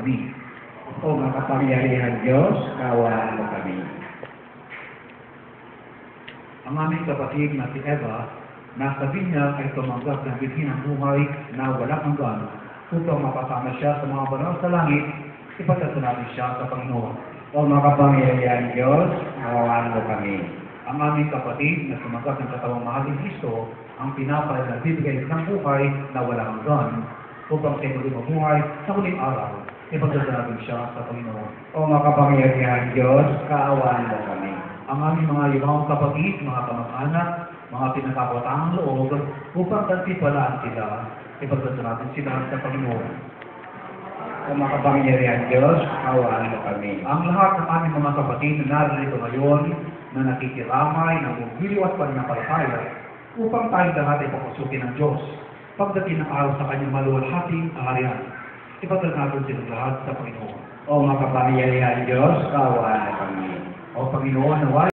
kami. O makapangyarihan Diyos, kaawaan mo kami. Ang aming kapatid na si Eva, nasa binyag ay tumanggap ng bithin ng buhay na walang hanggan upang mapasama siya sa mga banal sa langit, ipagdasal natin siya sa Panginoon. O makapangyarihan Diyos, kaawaan mo kami. Ang aming kapatid na tumanggap ng katawang mahal ni Kristo, ang pinapal na bibigay ng buhay na walang hanggan upang siya muli mabuhay sa huling araw, ipagdasal natin siya sa Panginoon. O makapangyarihan Diyos, kaawaan mo kami. Ang aming mga ibang kapatid, mga kamag-anak, mga pinagkakawatangang loob, upang tantipalaan sila, ipagdasal natin sila sa Panginoon. O makapangyarihan Diyos, kaawaan mo kami. Ang lahat ng aming mga kapatid na narito ngayon, na nakikiramay, nagugiliw at pananampalataya, upang tayong lahat ay papasukin ng Diyos, pagdating ng araw sa kanyang maluwalhating kaharian. Ipagdasal natin silang lahat sa Panginoon. O makapangyarihan Diyos, kaawaan mo kami. O Panginoon, naway